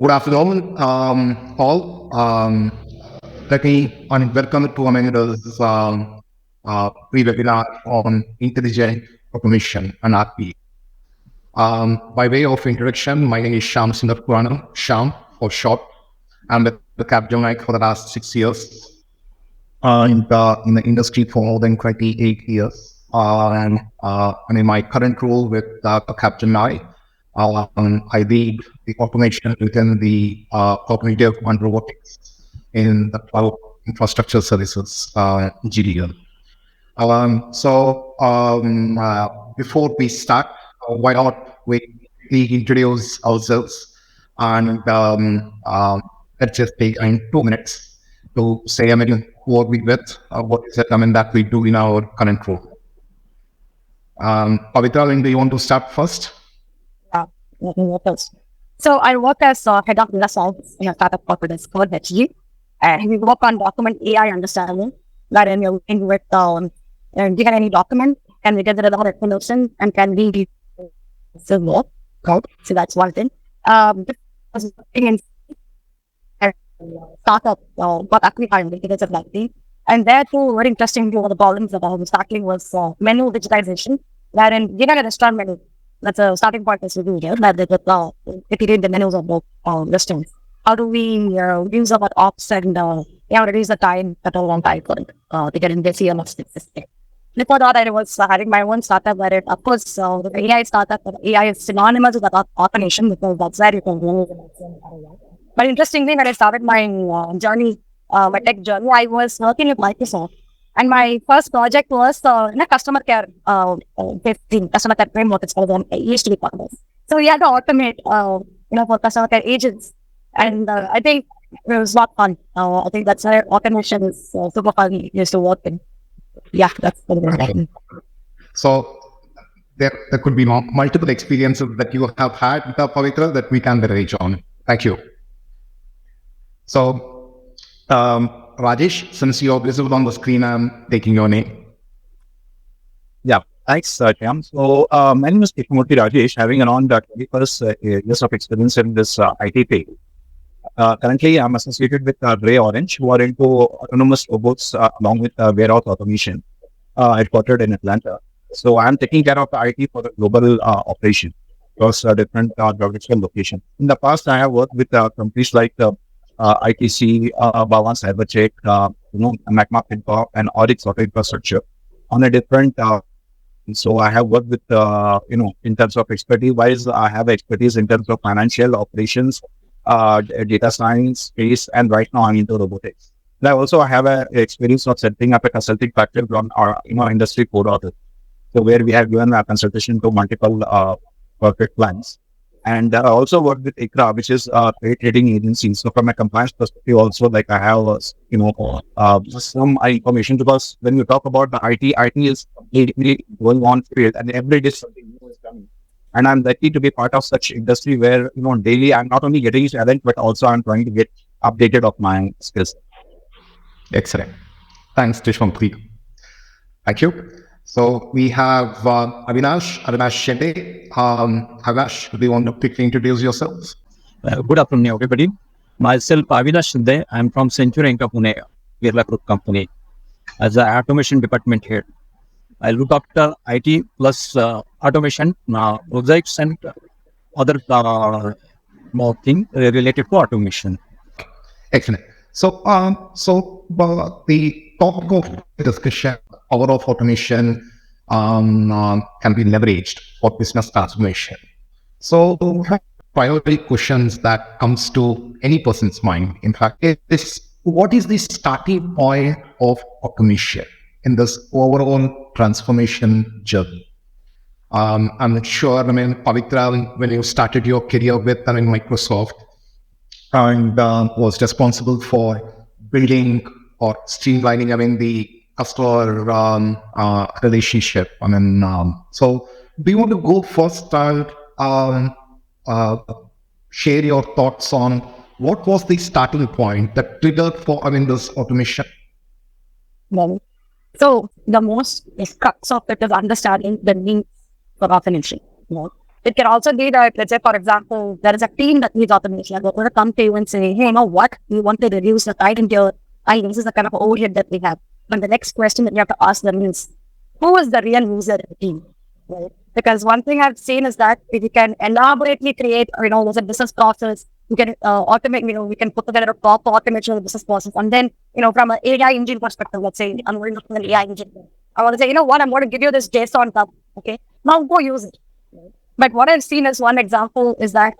Good afternoon, all. Let me welcome to Amanda's pre-webinar on intelligent automation and RPA. By way of introduction, my name is Sham for short. I'm with the Capgemini for the last 6 years. In the industry for more than 28 years. And in my current role with Capgemini, I lead the automation within the cognitive and robotics in the cloud infrastructure services GDL. Before we start, why not we introduce ourselves and let's just take 2 minutes to say who are we with, what is it that we do in our current role. Pavitra, do you want to start first? So I work as head of data science in a startup called Head-DevSecOps, and we work on document AI understanding, wherein you're working with given any document, and we get the lot of information and can be code. So that's one thing. In startup got acquired because of that thing. And there too, very interesting, one of the problems that I was tackling was menu digitization, wherein given a restaurant menu, that's a starting point is review here, that they read the menus of the restaurants. How do we use our ops and reduce the time that a long time for it to get in the CMS system. Before that, I was having my own startup where of course, the AI startup, AI is synonymous with automation because that's where you can use it. But interestingly, when I started my journey, my tech journey, I was working with Microsoft. And my first project was in a customer care customer care framework. It's called ESTB partners. So we had to automate, for customer care agents. And I think it was not fun. I think that's why automation is super fun used to work in. Yeah, that's what it is. So there could be multiple experiences that you have had, Pavitra, that we can leverage on. Thank you. So, Rajesh, since you're visible on the screen, I'm taking your name. Yeah, thanks, Shyam. So, my name is Murthy Rajesh, having around 20+ years of experience in this IT field. Currently, I'm associated with Ray Orange, who are into autonomous robots along with warehouse automation, headquartered in Atlanta. So, I'm taking care of the IT for the global operation across different geographical locations. In the past, I have worked with companies like ITC, Bhavan Cybercheck, Magma FinCorp, and Oryx Auto Infrastructure on a different. So I have worked with, in terms of expertise-wise, I have expertise in terms of financial operations, data science, space, and right now I'm into robotics. And I also have an experience of setting up a consulting practice on our industry 4.0. So where we have given a consultation to multiple corporate clients. And I also work with ICRA, which is a trade trading agency. So from a compliance perspective, also like I have, some information, because when you talk about the IT is completely going on field and every day something new is coming. And I'm lucky to be part of such industry where, daily I'm not only getting challenged, but also I'm trying to get updated of my skills. Excellent. Thanks, Tishwant. Thank you. So we have Avinash Shinde. Avinash, do you want to quickly introduce yourselves? Good afternoon, everybody. Myself, Avinash Shinde. I'm from Century Enka Pune, Kerala Group company, as an automation department head. I look after IT plus automation projects and other more things related to automation. Excellent. So, the topic of discussion, power of automation can be leveraged for business transformation. So, priority questions that comes to any person's mind, in fact, is what is the starting point of automation in this overall transformation journey? I'm not sure, Pavitra, when you started your career with Microsoft, and was responsible for building or streamlining, the customer relationship. So do you want to go first and share your thoughts on what was the starting point that triggered for this automation? So the most crux of it is understanding the needs for automation. It can also be that, let's say, for example, there is a team that needs automation. They're going to come to you and say, hey, you know what? We want to reduce the time in here. And this is the kind of overhead that we have. But the next question that you have to ask them is, who is the real user of the team? Right? Because one thing I've seen is that if you can elaborately create, there's a business process, you can automate, we can put together a proper automation of the business process. And then, from an AI engine perspective, let's say, I'm going to put an AI engine. I want to say, you know what, I'm going to give you this JSON tab. Okay, now go use it. Right? But what I've seen as one example is that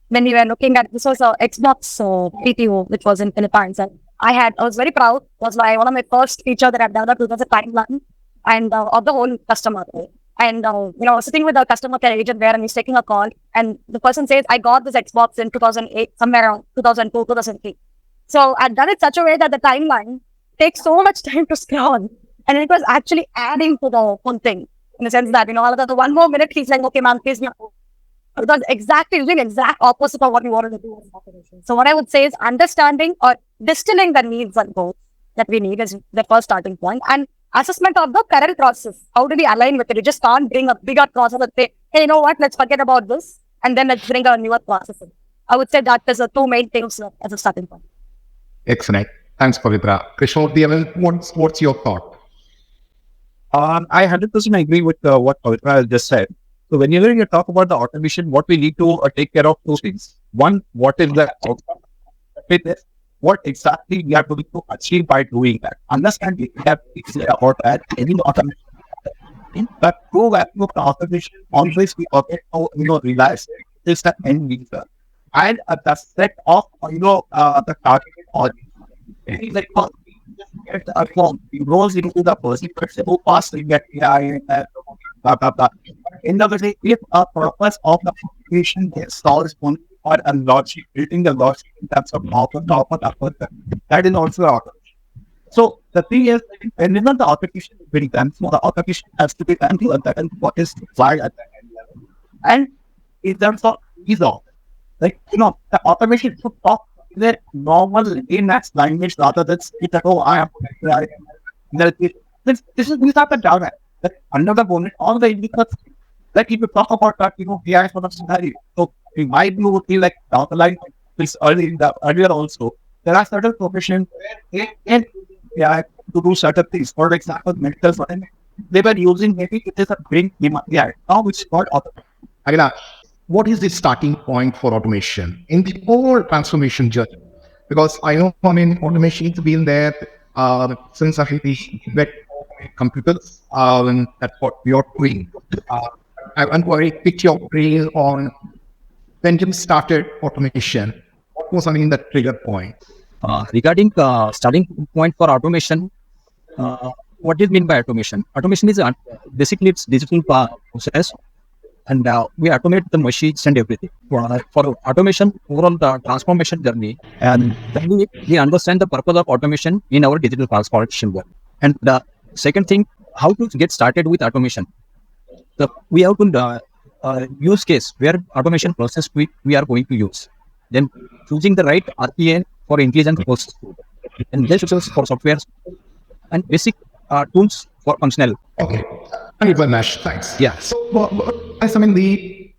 when we were looking at, this was a Xbox PTO, which was in Philippines. And I was very proud. It was one of my first feature that I've developed. It was a timeline and of the whole customer. Right? And, sitting with the customer care agent there, and he's taking a call, and the person says, I got this Xbox in 2008, somewhere around 2002, 2003. So I've done it such a way that the timeline takes so much time to scroll. And it was actually adding to the whole thing, in the sense that, all of the 1 more minute, he's like, okay, ma'am, please. It was doing exact opposite of what we wanted to do. So what I would say is understanding or distilling the needs and goals that we need is the first starting point. And assessment of the current process. How do we align with it? You just can't bring a bigger process and say, hey, you know what, let's forget about this. And then let's bring a newer process in. I would say that is the two main things as a starting point. Excellent. Thanks, Pavitra. Krishnamurthy, what's your thought? I 100% agree with what Pavitra just said. So whenever you talk about the automation, what we need to take care of two things. One, what is the outcome? Fitness. What exactly we are going to achieve by doing that. Understand we have to say about that any automation. But true value of the automation, always we forget to realize it is the end user. And the set of the targeted audience. It's like get a form, it rolls into the person, who pass we get AI and blah blah blah. In the way, if a purpose of the application is solves only or a logic, building the logic in terms of that is also automation. So the thing is, whenever the automation is being done, so the automation has to be done to understand what is required at the end level. And in terms of ease of, the automation should talk in a normal in-next language rather than say that, oh, I am these are the data that under the bonnet, all the indicators, like if you talk about that, AI sort of scenario. So in my view would be like down the line, this earlier also, there are certain professions where AI to do certain things. For example, medical, they were using maybe it is a brain AI. Now it's called automation. Avinash, what is the starting point for automation in the whole transformation journey? Because I know, automation has been there since I think the computers, and that's what we are doing. I want to pick your brain on when you started automation. What was, the trigger point? Regarding starting point for automation, what is meant by automation? Automation is basically it's digital process, and we automate the machines and everything. For automation, overall the transformation journey, and then we understand the purpose of automation in our digital transformation work. And the second thing, how to get started with automation. We have to use case where automation process we are going to use. Then choosing the right RPA for intelligent process, and this is for software and basic tools for functional. Okay. Thank you, Avinash. Thanks. Yeah. So, the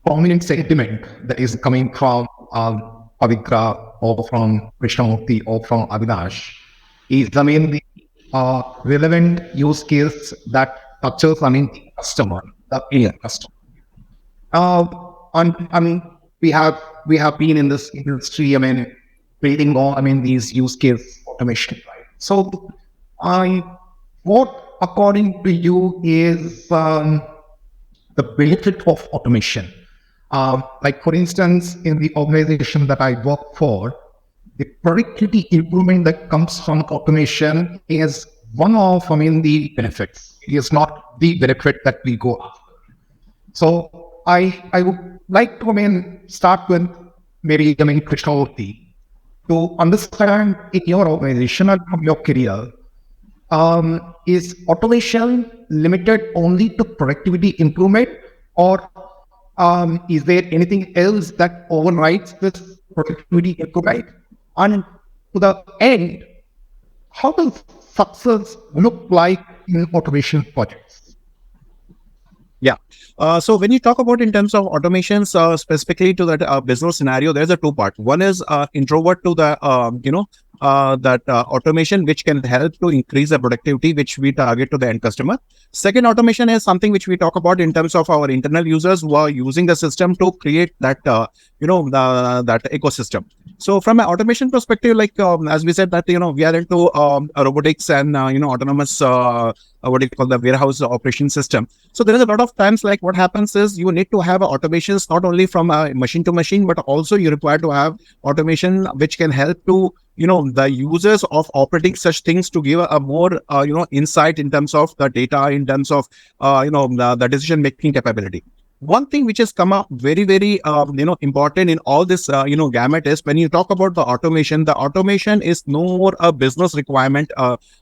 prominent sentiment that is coming from Pavitra or from Krishnamurthy or from Avinash is, the relevant use case that touches, the customer, the end customer. We have been in this industry, building on, these use case automation, right? So, what according to you is the benefit of automation? Like for instance, in the organization that I work for, the productivity improvement that comes from automation is one of, the benefits. It is not the benefit that we go after. So I would like to, start with maybe, Krishnamurthy, to understand in your organization and from your career, is automation limited only to productivity improvement, or is there anything else that overrides this productivity improvement? And to the end, how does success look like in automation projects? So when you talk about in terms of automations, specifically to that business scenario, there's a two part. One is introvert to the automation which can help to increase the productivity which we target to the end customer. Second automation is something which we talk about in terms of our internal users who are using the system to create that that ecosystem. So from an automation perspective, like as we said that we are into robotics and autonomous what do you call the warehouse operation system. So there is a lot of times like what happens is you need to have automations not only from machine to machine, but also you require to have automation which can help to the users of operating such things to give a more insight in terms of the data, in terms of the decision making capability. One thing which has come up very, very important in all this gamut is when you talk about the automation is no more a business requirement.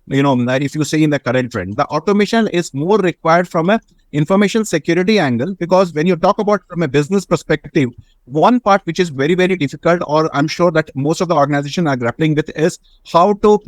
If you say in the current trend, the automation is more required from a information security angle, because when you talk about from a business perspective, one part which is very, very difficult, or I'm sure that most of the organizations are grappling with, is how to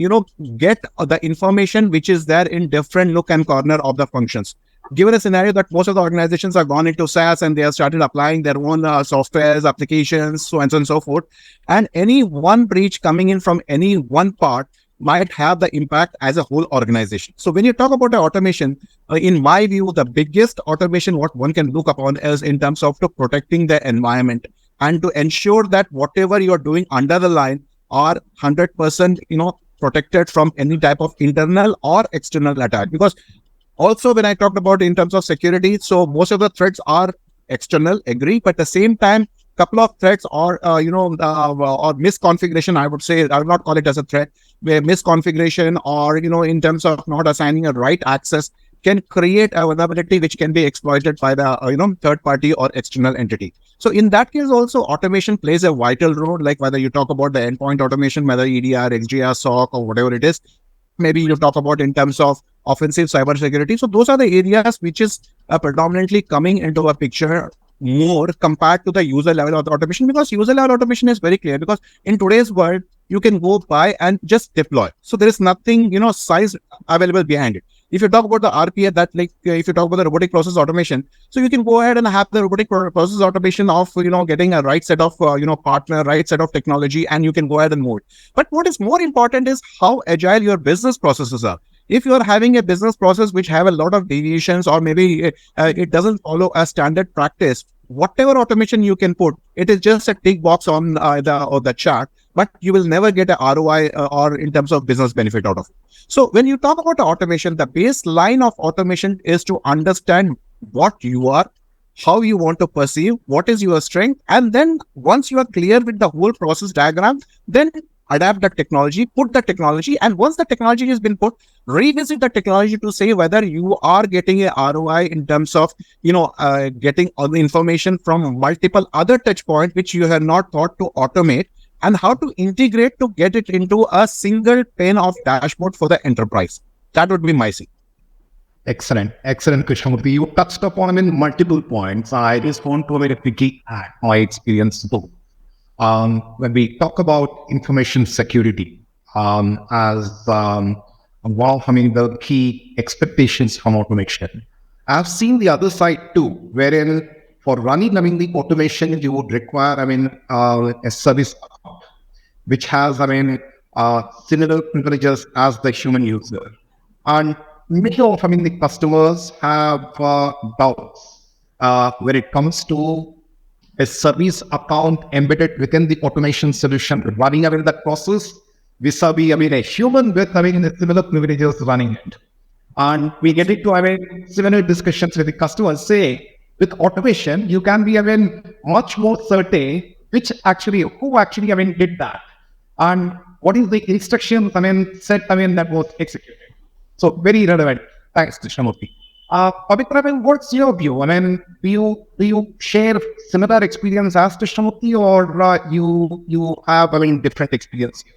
get the information which is there in different nook and corner of the functions. Given a scenario that most of the organizations have gone into SaaS and they have started applying their own softwares, applications, so on and so forth, and any one breach coming in from any one part might have the impact as a whole organization. So when you talk about the automation, in my view, the biggest automation what one can look upon is in terms of protecting the environment and to ensure that whatever you're doing under the line are 100% protected from any type of internal or external attack. Because also, when I talked about in terms of security, so most of the threats are external, agree, but at the same time, couple of threats or or misconfiguration, I would say, I would not call it as a threat, where misconfiguration or in terms of not assigning a right access can create a vulnerability which can be exploited by the third party or external entity. So in that case, also automation plays a vital role. Like whether you talk about the endpoint automation, whether EDR, XDR, SOC, or whatever it is. Maybe you talk about in terms of offensive cybersecurity. So those are the areas which is predominantly coming into a picture more compared to the user level of the automation, because user level automation is very clear, because in today's world, you can go by and just deploy. So there is nothing, size available behind it. If you talk about the RPA, that if you talk about the robotic process automation, so you can go ahead and have the robotic process automation of, getting a right set of, partner, right set of technology, and you can go ahead and move it. But what is more important is how agile your business processes are. If you are having a business process which have a lot of deviations, or maybe it doesn't follow a standard practice, whatever automation you can put, it is just a tick box on the chart, but you will never get a ROI or in terms of business benefit out of it. So when you talk about automation, the baseline of automation is to understand what you are, how you want to perceive, what is your strength, and then once you are clear with the whole process diagram, then adapt the technology, put the technology, and once the technology has been put, revisit the technology to say whether you are getting a ROI in terms of, getting all the information from multiple other touch points which you have not thought to automate, and how to integrate to get it into a single pane of dashboard for the enterprise. That would be my thing. Excellent, Krishnamurthy. You touched upon multiple points. I just want to very quickly add my experience too. When we talk about information security as one of the key expectations from automation, I've seen the other side too, wherein for running the automation, you would require a service account, which has similar privileges as the human user. And many of the customers have doubts when it comes to a service account embedded within the automation solution running that process vis-a-vis a human with similar privileges running it. And we get into similar discussions with the customers, say with automation you can be much more certain who actually did that, and what is the instruction set that was executed. So very relevant. Thanks, Krishnamurthy. Pavitra, what's your view? Do you share similar experience as Krishnamurthy, or you have different experience here?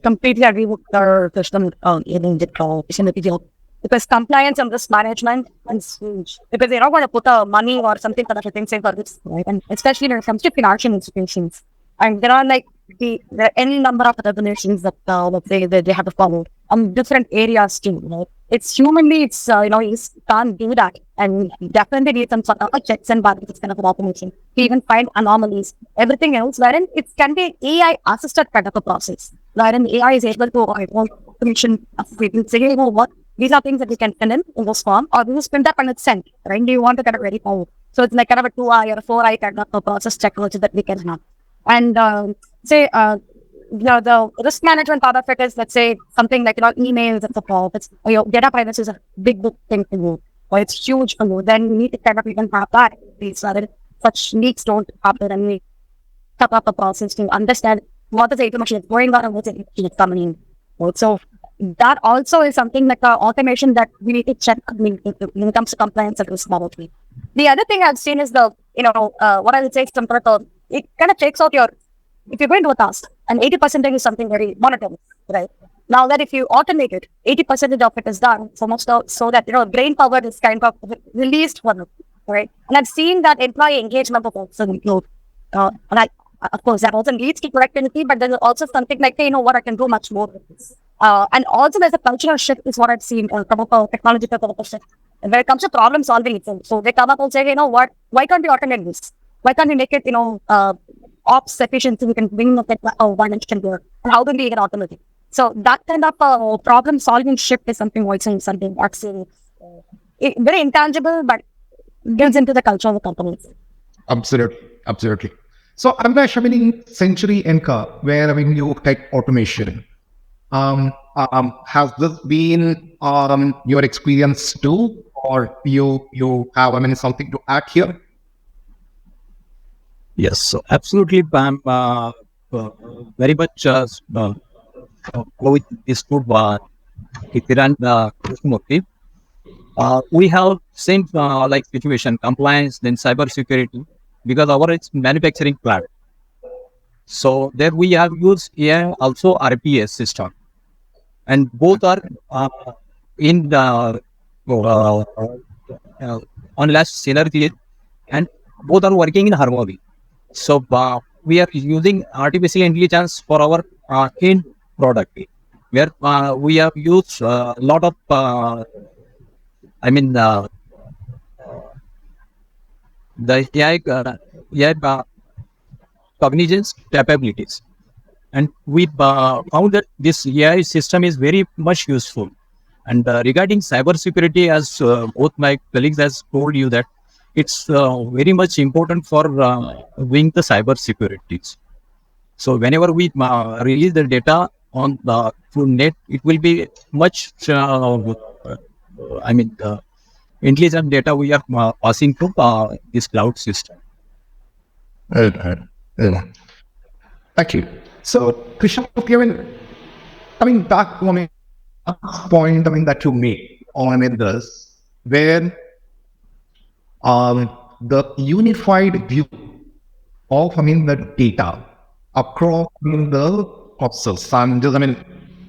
Completely agree with the Krishnamurthy, because compliance and risk management is huge. Because they're not going to put money or something for the things for this, right? And especially when it comes to financial institutions, and there are there are any number of regulations that let's say that they have to follow on different areas too, right? it's humanly, you can't do that. And definitely need some sort of checks and balances kind of an automation to even find anomalies. Everything else, wherein it can be AI assisted kind of a process, wherein AI is able to automation, say, what, these are things that you can fill in this form, or this is print up and it's sent, right? Do you want to kind of verify? So it's like kind of a 2-eye or a 4-eye kind of a process technology that we can have. And the risk management part of it is, let's say, something like, emails and support. It's, your data privacy is a big thing for you, or it's huge for you. Then you need to kind of even have that in place so that such leaks don't happen, and we cut off the process to understand what is the information is going on and what's the information is coming in. So that also is something like automation that we need to check when it comes to compliance and risk management. The other thing I've seen is what I would say is it kind of takes out if you're going to a task and 80% is something very monotonous, right? Now that if you automate it, 80% of it is done so that, brain power is kind of released for them, right? And I've seen that employee engagement will also improve. Of course, that also leads to productivity, but there's also something like, I can do much more with this. And also there's a cultural shift is what I've seen from a technological shift. And when it comes to problem solving itself, so they come up and say, why can't we automate this? Why can't we make it, ops efficiency? We can bring up one instance here. And how do we get automated? So that kind of problem solving shift is something I've seen. Very intangible, but builds into the culture of the company. Absolutely. So, Avinash, in Century Enka, where you take automation, has this been your experience too, or you have something to add here? Yes, so absolutely, I'm very much with this group, Kiran Krishnamurthy. We have same like situation, compliance, then cyber security, because our manufacturing plant. So there we have used AI, also RPA system, and both are in the on last synergy, and both are working in harmony. So we are using artificial intelligence for our end product, where we have used a lot of the AI cognizance capabilities, and we found that this AI system is very much useful. And regarding cyber security, as both my colleagues has told you, that it's very much important for doing the cyber securities. So whenever we release the data on the through net, it will be much intelligent data we are passing to this cloud system. Thank you. So, Krishna, coming back to a point that you made on this, where the unified view of the data across the process, I'm just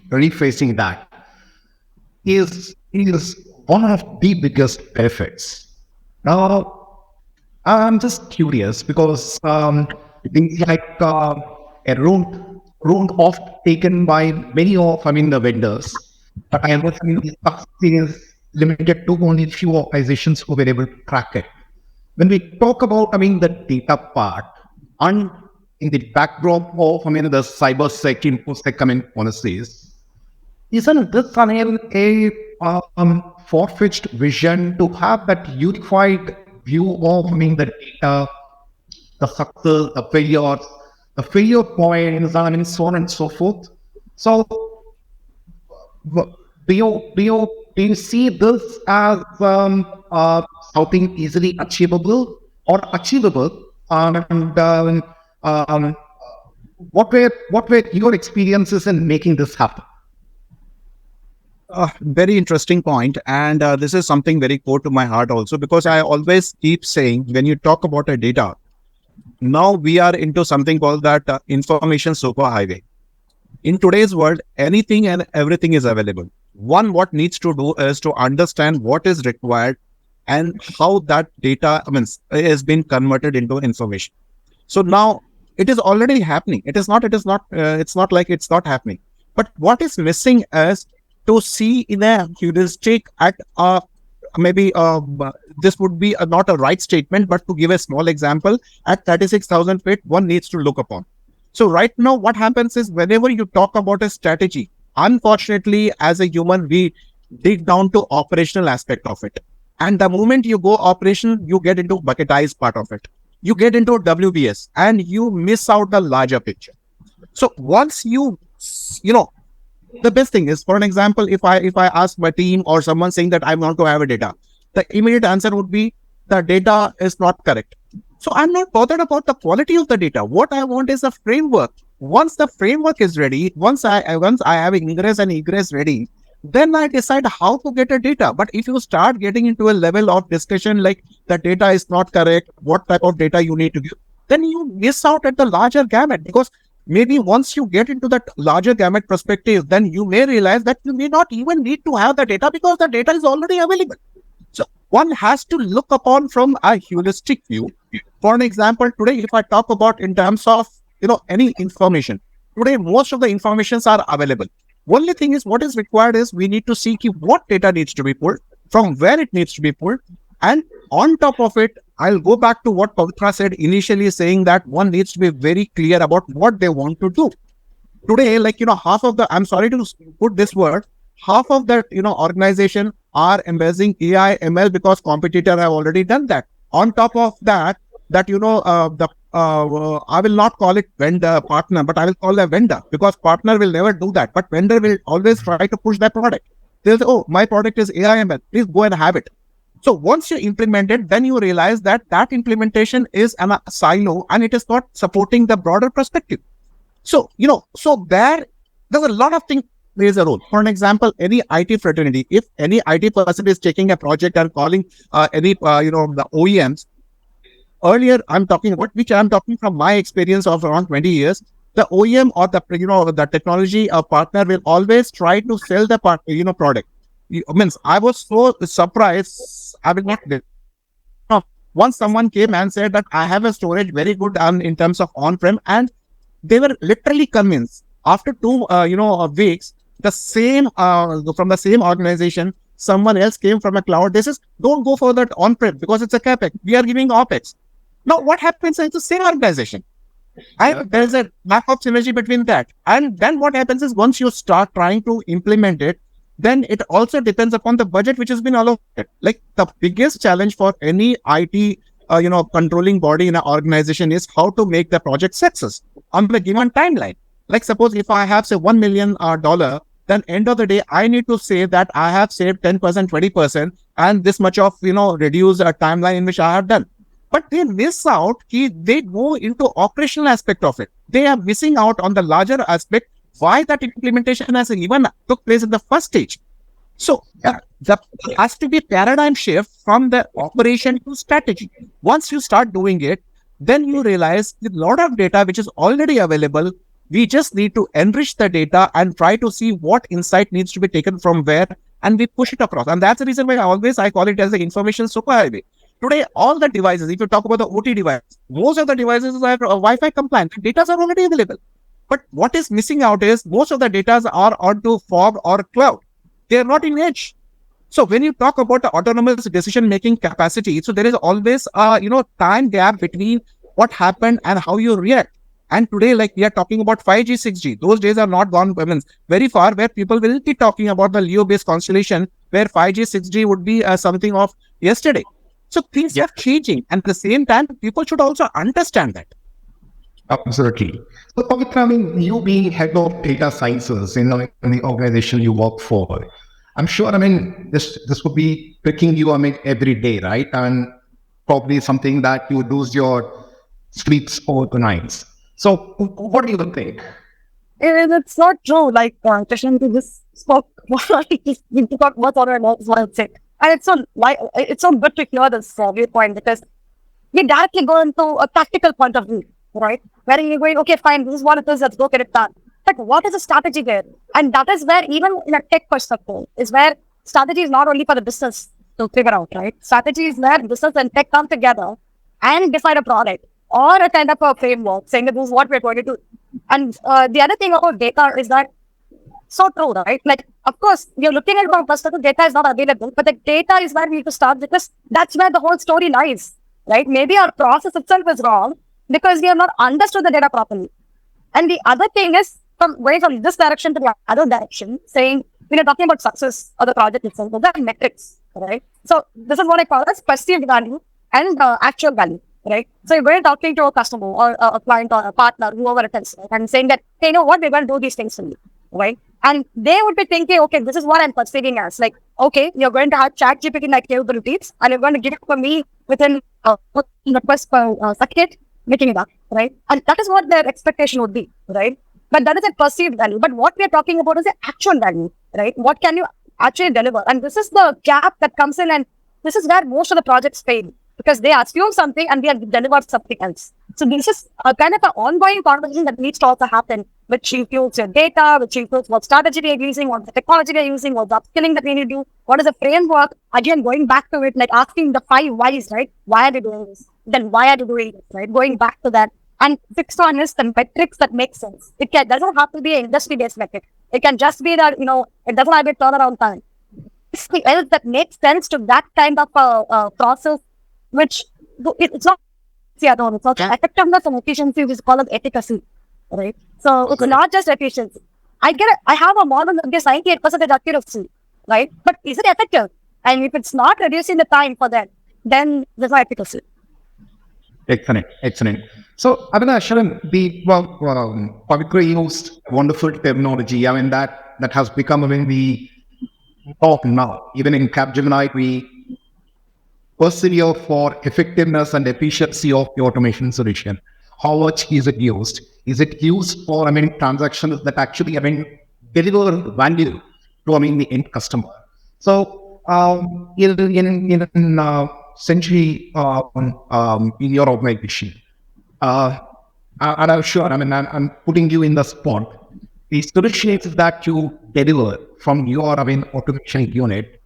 rephrasing that, is one of the biggest benefits. Now, I'm just curious because things like a round off taken by many of the vendors, but I understand this is limited to only few organizations who were able to track it. When we talk about the data part, and in the backdrop of the cyber sec InfoSec policies, isn't this a far-fetched vision to have that unified view of the data, the success, the failures, the failure points, and so on and so forth? So, do you see this as something easily achievable or achievable? And what were your experiences in making this happen? Very interesting point, and this is something very core to my heart also, because I always keep saying, when you talk about a data, now we are into something called that information superhighway. In today's world, anything and everything is available. What needs to do is to understand what is required and how that data has been converted into information. So now it is already happening. It's not like it's not happening. But what is missing is to see in a heuristic at maybe this would be not a right statement, but to give a small example, at 36,000 feet, one needs to look upon. So right now, what happens is whenever you talk about a strategy, unfortunately, as a human, we dig down to operational aspect of it. And the moment you go operational, you get into bucketized part of it. You get into WBS and you miss out the larger picture. So once you know, the best thing is, for an example, if I ask my team or someone saying that I want to have a data, the immediate answer would be the data is not correct. So I'm not bothered about the quality of the data. What I want is a framework. Once the framework is ready, once I have ingress and egress ready, then I decide how to get a data. But if you start getting into a level of discussion like the data is not correct, what type of data you need to give, then you miss out at the larger gamut, because maybe once you get into that larger gamut perspective, then you may realize that you may not even need to have the data because the data is already available. So one has to look upon from a holistic view. For an example, today, if I talk about in terms of, any information, today, most of the informations are available. Only thing is, what is required is we need to see what data needs to be pulled, from where it needs to be pulled. And on top of it, I'll go back to what Pavitra said initially, saying that one needs to be very clear about what they want to do. Today, half of the, I'm sorry to put this word, half of that, organization are embracing AI, ML because competitors have already done that. On top of that, I will not call it vendor partner, but I will call a vendor, because partner will never do that. But vendor will always try to push their product. They'll say, oh, my product is AI, ML, please go and have it. So once you implement it, then you realize that implementation is a silo and it is not supporting the broader perspective. So, there's a lot of things plays a role. For an example, any IT fraternity, if any IT person is taking a project and calling the OEMs, earlier I'm talking about, which I'm talking from my experience of around 20 years, the OEM or the technology partner will always try to sell the product. I was so surprised. I will not. Once someone came and said that I have a storage very good in terms of on-prem, and they were literally convinced. After 2 weeks, the same from the same organization, someone else came from a cloud. They says, don't go for that on-prem because it's a capex. We are giving opex. Now, what happens is the same organization. There's a lack of synergy between that. And then what happens is once you start trying to implement it, then it also depends upon the budget which has been allocated. Like the biggest challenge for any IT, controlling body in an organization is how to make the project success on the given timeline. Like suppose if I have say $1 million, then end of the day, I need to say that I have saved 10%, 20%, and this much of, reduce a timeline in which I have done. But they miss out, they go into operational aspect of it. They are missing out on the larger aspect, why that implementation has even took place in the first stage. So there has to be paradigm shift from the operation to strategy. Once you start doing it, then you realize a lot of data which is already available. We just need to enrich the data and try to see what insight needs to be taken from where, and we push it across. And that's the reason why I call it as the information superhighway. Today, all the devices, if you talk about the OT device, most of the devices are Wi-Fi compliant. Data are already available. But what is missing out is most of the data are onto fog or cloud. They are not in edge. So when you talk about the autonomous decision-making capacity, so there is always a time gap between what happened and how you react. And today, like we are talking about 5G, 6G, those days are not gone very far, where people will be talking about the LEO-based constellation, where 5G, 6G would be something of yesterday. So things are changing. And at the same time, people should also understand that. Absolutely. So, Pavitra, you being head of data sciences in the organization you work for, I'm sure, this would be picking you, every day, right? And probably something that you lose your sleeps overnight. So, what do you think? It's not true. Like, Krishnan just spoke, we talk what's on our notes, what I'd say. And it's so good to hear this viewpoint, because we directly go into a tactical point of view, right? Where you're going, okay, fine, this is what it is, let's go get it done. But what is the strategy there? And that is where, even in a tech perspective, is where strategy is not only for the business to figure out, right? Strategy is where business and tech come together and decide a product or a kind of a framework saying that this is what we're going to do. And the other thing about data is that so true, right? Like, of course, you're looking at from perspective, data is not available, but the data is where we need to start because that's where the whole story lies, right? Maybe our process itself is wrong because we have not understood the data properly. And the other thing is from going from this direction to the other direction, saying, when you're talking about success of the project itself, those are metrics, right? So this is what I call as perceived value and actual value, right? So you're going talking to a customer or a client or a partner, whoever it is, right? And saying that, hey, you know what, we're going to do these things for you, right? And they would be thinking, okay, this is what I'm perceiving as. Like, okay, you're going to have ChatGPT like capabilities and you're going to give it for me within request per second, making it up, right? And that is what their expectation would be, right? But that is a perceived value. But what we are talking about is the actual value, right? What can you actually deliver? And this is the gap that comes in, and this is where most of the projects fail because they assume something and they have delivered something else. So this is a kind of an ongoing conversation that needs to also happen, which includes your data, which includes what strategy we are using, what the technology we are using, what the upskilling that we need to do, what is the framework. Again, going back to it, like asking the 5 whys, right? Why are you doing this? Then why are you doing this, right? Going back to that. And fixed on is the metrics that make sense. It doesn't have to be an industry-based metric. It can just be that, it doesn't have a turnaround time. Something else that makes sense to that kind of process, which it's not it's not effectiveness and efficiency, which is called efficacy, right? So it's not just efficiency. I have a model that gives 98% accuracy, right? But is it effective? And if it's not reducing the time for that, then there's no efficacy. Excellent. So, Avinash, Pavitra used wonderful terminology. I mean, that has become, the talk now. Even in Capgemini, we persevere for effectiveness and efficiency of the automation solution. How much is it used? Is it used for, transactions that actually, deliver value to, the end customer? So, essentially, in your organization, and I'm sure, I'm putting you in the spot. The solutions that you deliver from your, automation unit,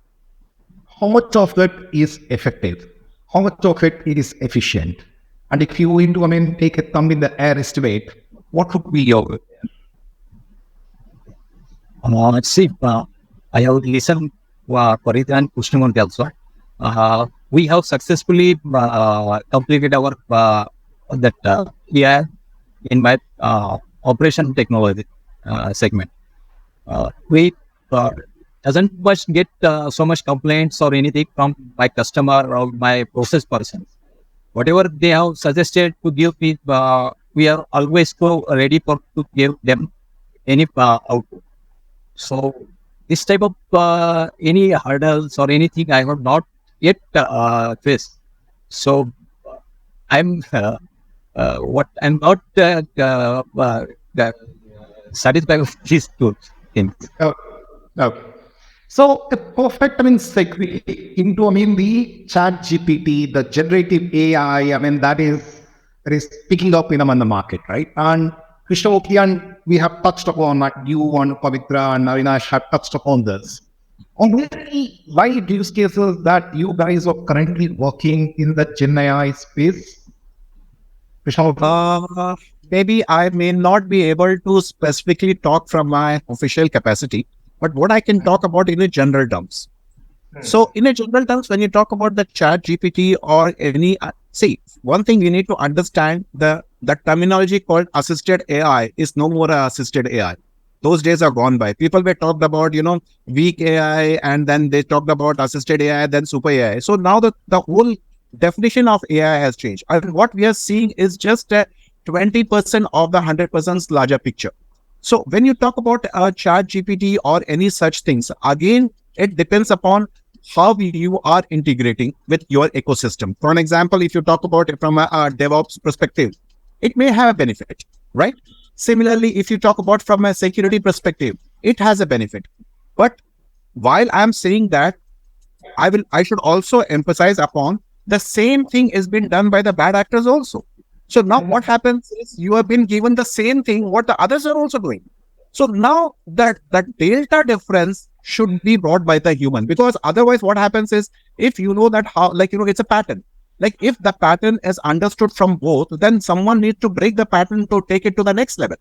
how much of it is effective? How much of it is efficient? And if you need to, take a thumb in the air estimate, what would be your? Let's see. I have listened Parita and Krishnamurthy also. We have successfully completed our AI in my operation technology segment. We doesn't much get so much complaints or anything from my customer or my process persons. Whatever they have suggested to give me, we are always ready to give them any output. So this type of any hurdles or anything I have not yet faced. So I'm not satisfied with these two things. Okay. So a perfect, segue into, the chat GPT, the generative AI, that is picking up in the market, right? And Krishnamurthy, and we have touched upon that, you and Pavitra and Avinash have touched upon this. On any live use cases that you guys are currently working in the Gen AI space? Krishnamurthy? Maybe I may not be able to specifically talk from my official capacity, but what I can talk about in a general terms. So in a general terms, when you talk about the chat GPT or any, one thing you need to understand, the terminology called assisted AI is no more assisted AI. Those days are gone by. People were talked about, weak AI, and then they talked about assisted AI, then super AI. So now the whole definition of AI has changed. And what we are seeing is just 20% of the 100% larger picture. So when you talk about chat GPT or any such things, again, it depends upon how you are integrating with your ecosystem. For an example, if you talk about it from a DevOps perspective, it may have a benefit, right? Similarly, if you talk about from a security perspective, it has a benefit. But while I'm saying that, I should also emphasize upon the same thing is being done by the bad actors also. So now what happens is you have been given the same thing what the others are also doing. So now that delta difference should be brought by the human, because otherwise what happens is, if you know that how, it's a pattern. Like if the pattern is understood from both, then someone needs to break the pattern to take it to the next level.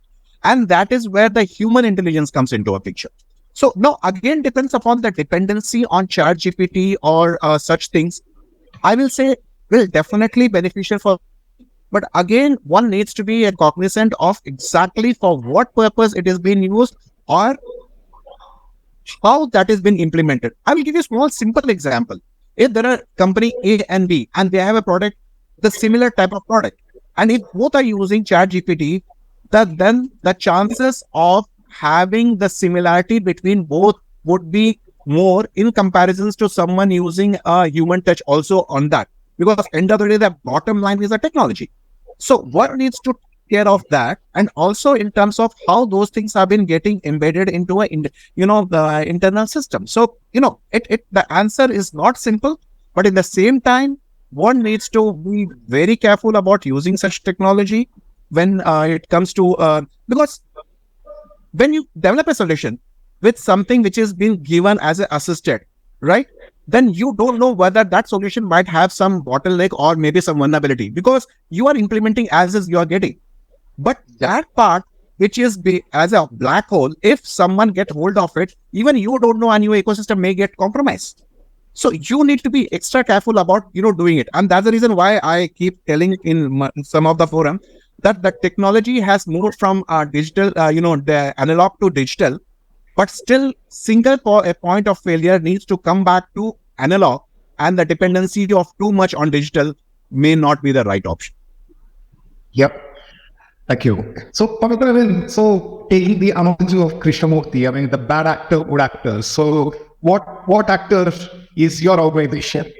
And that is where the human intelligence comes into a picture. So now again depends upon the dependency on ChatGPT or such things. I will say will definitely beneficial for, but again, one needs to be cognizant of exactly for what purpose it is being used or how that is being implemented. I will give you a small simple example. If there are company A and B and they have a product, the similar type of product, and if both are using ChatGPT, then the chances of having the similarity between both would be more in comparisons to someone using a human touch also on that. Because end of the day, the bottom line is the technology. So what needs to take care of that, and also in terms of how those things have been getting embedded into the internal system. So the answer is not simple, but in the same time, one needs to be very careful about using such technology when it comes to because when you develop a solution with something which is being given as an assisted, right? Then you don't know whether that solution might have some bottleneck or maybe some vulnerability, because you are implementing as is you are getting. But that part, which is as a black hole, if someone gets hold of it, even you don't know and your ecosystem may get compromised. So you need to be extra careful about, doing it. And that's the reason why I keep telling in some of the forum that the technology has moved from digital, the analog to digital, but still single point of failure needs to come back to analog, and the dependency of too much on digital may not be the right option. Yep. Thank you. So, Pavitra, so taking the analogy of Krishnamurti, the bad actor, good actor. So, what actor is your organization?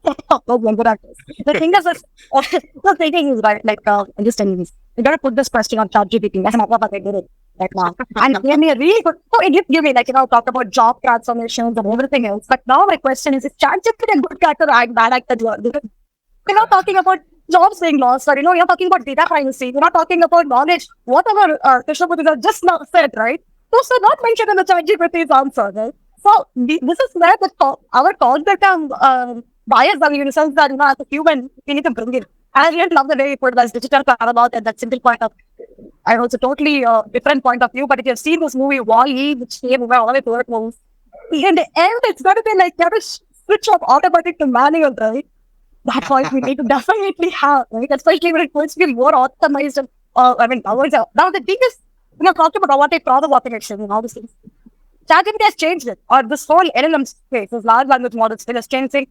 Good actors. The thing is, the thinking is right. I'm just telling you this. You gotta put this question on ChatGPT. That's not what I did it right now. And it gave me a really good. So it gave me talk about job transformations and everything else. But now my question is ChatGPT a good actor or bad actor? We're not talking about jobs being lost, or you're talking about data privacy. We're not talking about knowledge. Whatever Krishnamurti just now said, right? Those are not mentioned in the ChatGPT's answer, right? So this is where our concept of bias, in the sense that as a human, we need to bring it. And I really love the way you put that digital paradox and that simple point of. I know it's a totally different point of view, but if you've seen this movie Wall-E, which came over all the way to Earth moves, in the end, it's going to be like you have to switch from automatic to manual, right? That point we need to definitely have, right? Especially when it needs to be more optimized. Now the thing is, talking about robotic process automation and all these things. ChatGPT has changed it, or this whole LLM space, this large language model still has changed. Saying,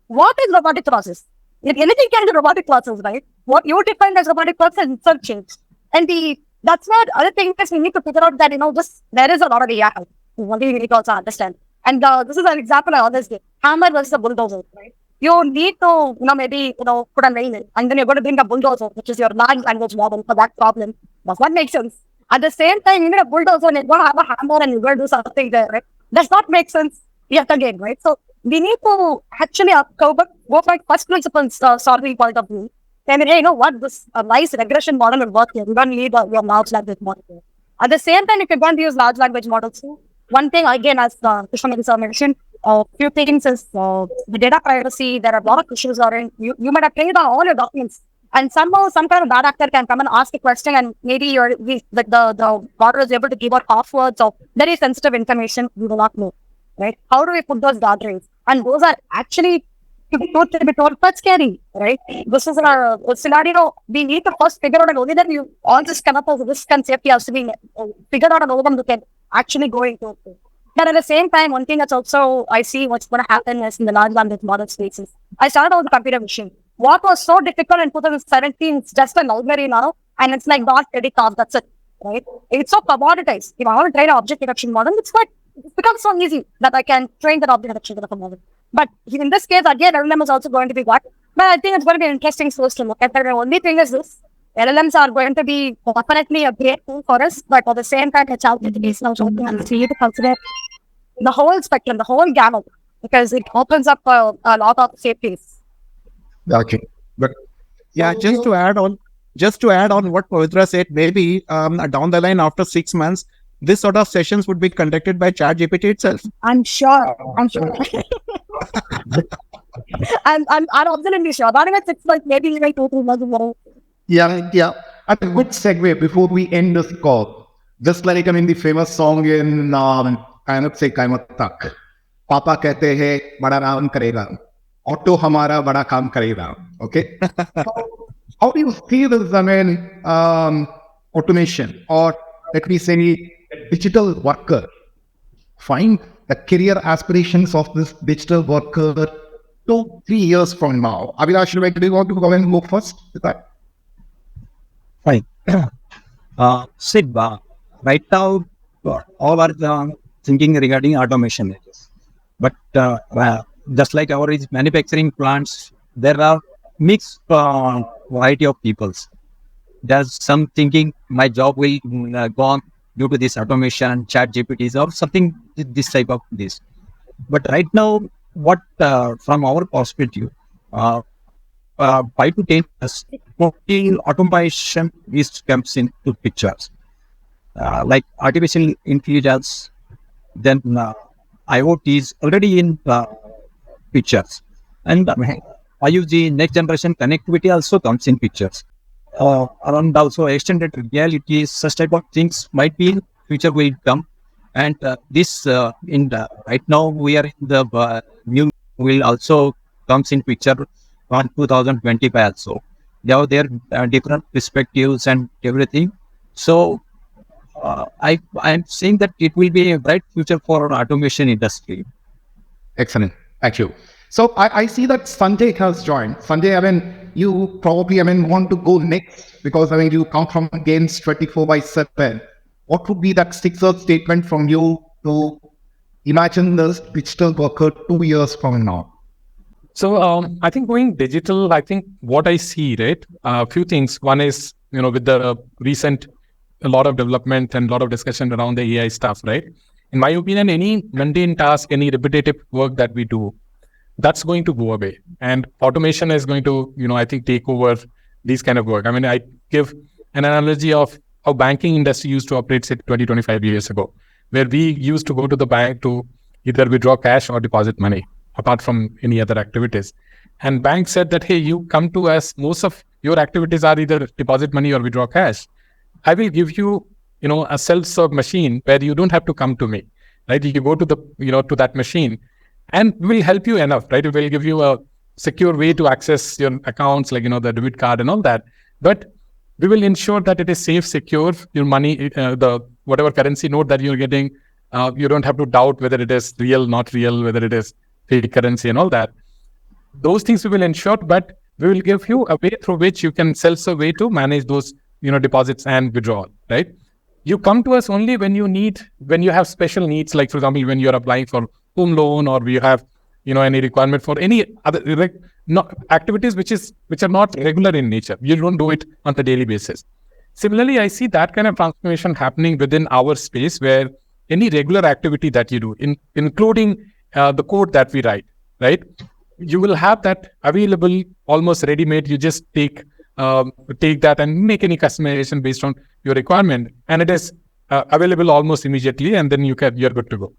what is robotic process? If anything can do robotic process, right? What you define as robotic process itself changed. And that's what other thing is we need to figure out that, there is a lot of AI. One thing we need to also understand. And this is an example I always give. Hammer versus a bulldozer, right? You need to, maybe, put a name in, and then you're going to bring a bulldozer, which is your large language model for that problem. Does that make sense? At the same time, you need a bulldozer and you're going to have a hammer and you're going to do something there, right? Does not make sense yet again, right? So we need to actually go by first principles solving point of view. Then, hey, this nice regression model will work here. You don't need your large language model here. At the same time, if you're going to use large language models too, one thing, again, as Krishnamurti mentioned, a few things is the data privacy. There are a lot of issues around. You might have played on all your documents, and somehow some kind of bad actor can come and ask a question, and maybe the model is able to give out passwords or very sensitive information you do not know, right? How do we put those guardrails? And those are actually, to be told, quite scary, right? This is a scenario we need to first figure out, and only then you all this kind of risk and safety has to be figured out, and over you can actually go into it. But at the same time, one thing that's also I see what's going to happen is in the large language model spaces. I started out with computer vision. What was so difficult in 2017 is just a library now, and it's like not pretty tough. That's it, right? It's so commoditized. If I want to train an object detection model, it's becomes so easy that I can train that object detection model. But in this case, again, LLM is also going to be what? But I think it's going to be an interesting source to look at. The only thing is this. LLMs are going to be definitely a great tool for us, but at the same time, it's out to now something, and we need to consider the whole spectrum, the whole gamut, because it opens up a lot of safeties. Okay, but yeah, just to add on what Pavitra said, maybe down the line after 6 months, this sort of sessions would be conducted by ChatGPT itself. I'm sure. I'm absolutely sure. Not even 6 months, maybe even 2-3 months more. Yeah. a good segue before we end this call. Just like, the famous song in Kaimat Se Kaimat Tak. Papa kehte hai, bada naam karega. Auto hamara bada kaam karega. Okay? So, how do you see this, automation, or let me say, digital worker, find the career aspirations of this digital worker 2-3 years from now? Avinash, do you want to go and go first with that? Fine. Sid, right now, all are thinking regarding automation. But just like our manufacturing plants, there are mixed variety of peoples. There's some thinking my job will go on due to this automation, chat GPTs or something, this type of this. But right now, what from our perspective, 5 to 10 years, automation comes into pictures. Like artificial intelligence, then IoT is already in pictures. And IoT, next generation connectivity also comes in pictures. Around also extended reality, such type of things might be in future will come. And this right now we are in the new will also comes in picture on 2025 also. They have their different perspectives and everything. So I'm saying that it will be a bright future for automation industry. Excellent. Thank you. So I see that Sanjay has joined. Sanjay, you probably, want to go next because, you come from games 24/7. What would be that sixth statement from you to imagine this digital worker 2 years from now? So I think going digital, I think what I see, right, a few things. One is, with the recent, a lot of development and a lot of discussion around the AI stuff, right? In my opinion, any mundane task, any repetitive work that we do, that's going to go away. And automation is going to, I think, take over these kind of work. I give an analogy of how banking industry used to operate, say, 20-25 years ago, where we used to go to the bank to either withdraw cash or deposit money, apart from any other activities. And bank said that, hey, you come to us, most of your activities are either deposit money or withdraw cash. I will give you, a self-serve machine where you don't have to come to me, right? You go to the, to that machine, and we will help you enough, right? It will give you a secure way to access your accounts, like, the debit card and all that. But we will ensure that it is safe, secure, your money, the whatever currency note that you're getting, you don't have to doubt whether it is real, not real, whether it is fake currency and all that. Those things we will ensure, but we will give you a way through which you can self-serve way to manage those, deposits and withdrawal, right? You come to us only when you have special needs, like, for example, when you're applying for home loan, or you have, any requirement for any other activities which are not regular in nature. You don't do it on a daily basis. Similarly, I see that kind of transformation happening within our space, where any regular activity that you do, including the code that we write, right? You will have that available, almost ready-made. You just take that and make any customization based on your requirement, and it is available almost immediately, and then you're good to go.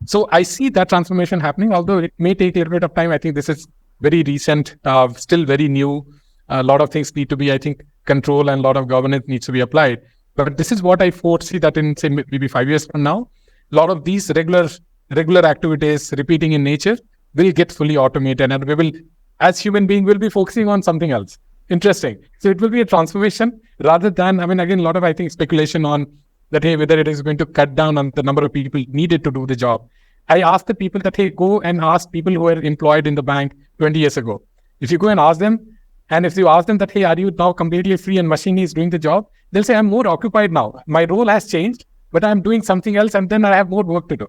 So I see that transformation happening, although it may take a little bit of time. I think this is very recent, still very new. A lot of things need to be, I think, control, and a lot of governance needs to be applied. But this is what I foresee, that in, say, maybe 5 years from now, a lot of these regular activities, repeating in nature, will get fully automated, and we will, as human beings, will be focusing on something else. Interesting. So it will be a transformation rather than, again, a lot of, I think, speculation on that, hey, whether it is going to cut down on the number of people needed to do the job. I ask the people that, hey, go and ask people who were employed in the bank 20 years ago. If you go and ask them, and if you ask them that, hey, are you now completely free and machine is doing the job? They'll say, I'm more occupied now. My role has changed, but I'm doing something else, and then I have more work to do.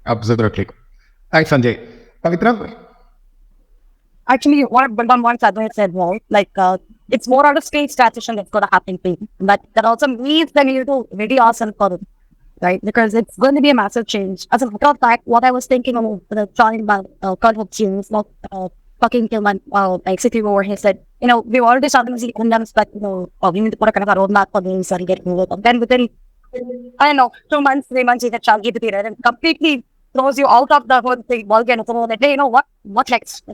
Absolutely. Thanks, Sanjay. Pavitra? Actually, what Sanjay said, right? Like, it's more out of stage transition that's going to happen to you. But that also means that you need to ready yourself for it, right? Because it's going to be a massive change. As a matter of fact, what I was thinking of trying about concept change, not talking to my executive over here, said, we've already started to see condoms, but, we need to put a kind of a roadmap for this and get moved on. Then within, 2 months, 3 months, you get ChatGPT, right? And completely throws you out of the whole thing, ballgame, that, hey, what next?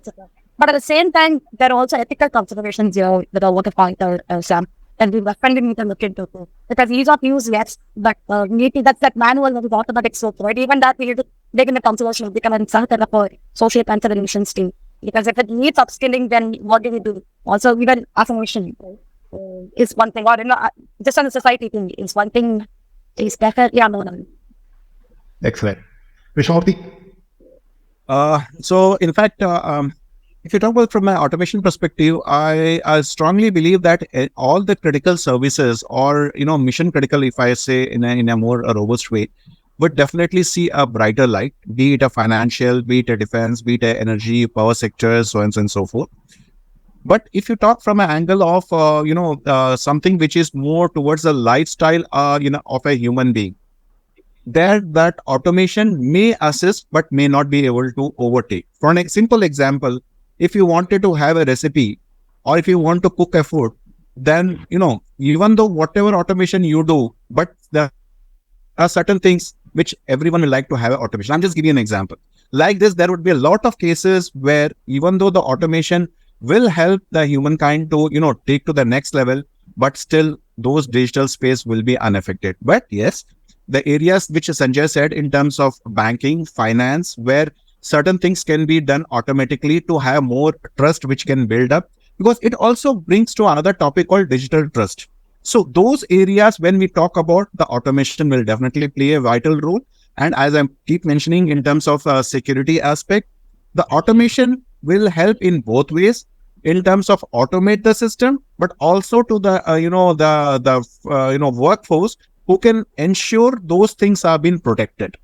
But at the same time, there are also ethical considerations, with what the point, Sam. and we definitely need to look into it. Because ease of use, yes, but maybe that's that manual of automatic soap, right? Even that we need to take into consideration become some kind of a social considerations too. Because if it needs upskilling, then what do we do? Also, even affirmation is one thing, or just on the society thing is one thing. Is definitely unknown. Excellent. Vishwamurthy? So, in fact, if you talk about from an automation perspective, I strongly believe that all the critical services or, mission critical, if I say in a more robust way, would definitely see a brighter light, be it a financial, be it a defense, be it a energy, power sectors, so on and so forth. But if you talk from an angle of, something which is more towards the lifestyle, of a human being, that automation may assist, but may not be able to overtake. For an simple example, if you wanted to have a recipe or if you want to cook a food, then, even though whatever automation you do, but there are certain things which everyone will like to have automation. I'm just giving you an example. Like this, there would be a lot of cases where even though the automation will help the humankind to, take to the next level, but still those digital space will be unaffected. But yes, the areas which Sanjay said in terms of banking, finance, where certain things can be done automatically to have more trust which can build up, because it also brings to another topic called digital trust. So those areas, when we talk about the automation, will definitely play a vital role. And as I keep mentioning in terms of security aspect, the automation will help in both ways, in terms of automate the system, but also to the workforce who can ensure those things are being protected.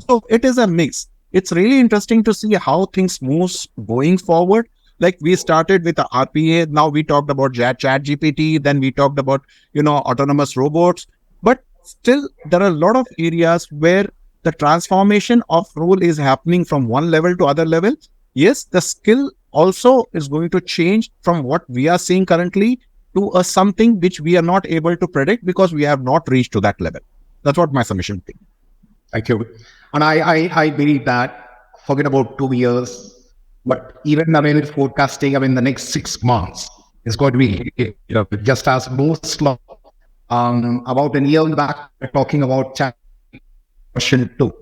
So it is a mix. It's really interesting to see how things moves going forward. Like we started with the RPA, now we talked about chat GPT, then we talked about, autonomous robots. But still, there are a lot of areas where the transformation of role is happening from one level to other level. Yes, the skill also is going to change from what we are seeing currently to something which we are not able to predict because we have not reached to that level. That's what my submission is. Thank you. And I believe that, forget about 2 years, but even forecasting, the next 6 months is going to be just as most about a year back, we're talking about chat version 2,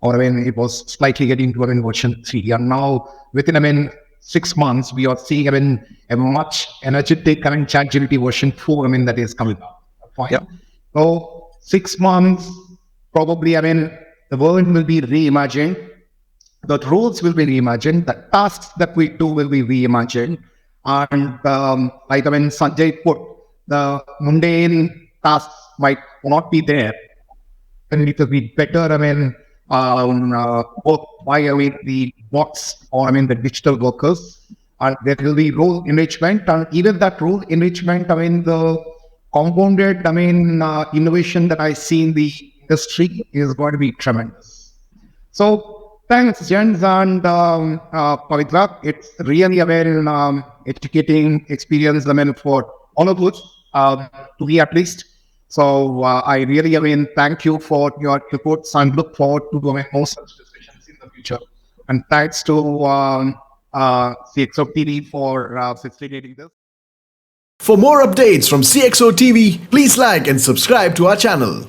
or it was slightly getting to version 3. And now within 6 months, we are seeing a much energetic chat GPT version 4 that is coming up. Fine. Yeah. So 6 months, probably the world will be reimagined. The roles will be reimagined. The tasks that we do will be reimagined. And like Sanjay put, the mundane tasks might not be there. And it will be better, both by the bots or the digital workers. And there will be role enrichment. And even that role enrichment, the compounded, innovation that I see in the industry is going to be tremendous. So thanks, gents and Pavitra. It's really a very educating experience, for all of us, to me at least. So I really, thank you for your reports and look forward to doing more such discussions in the future. And thanks to CXO TV for facilitating this. For more updates from CXO TV, please like and subscribe to our channel.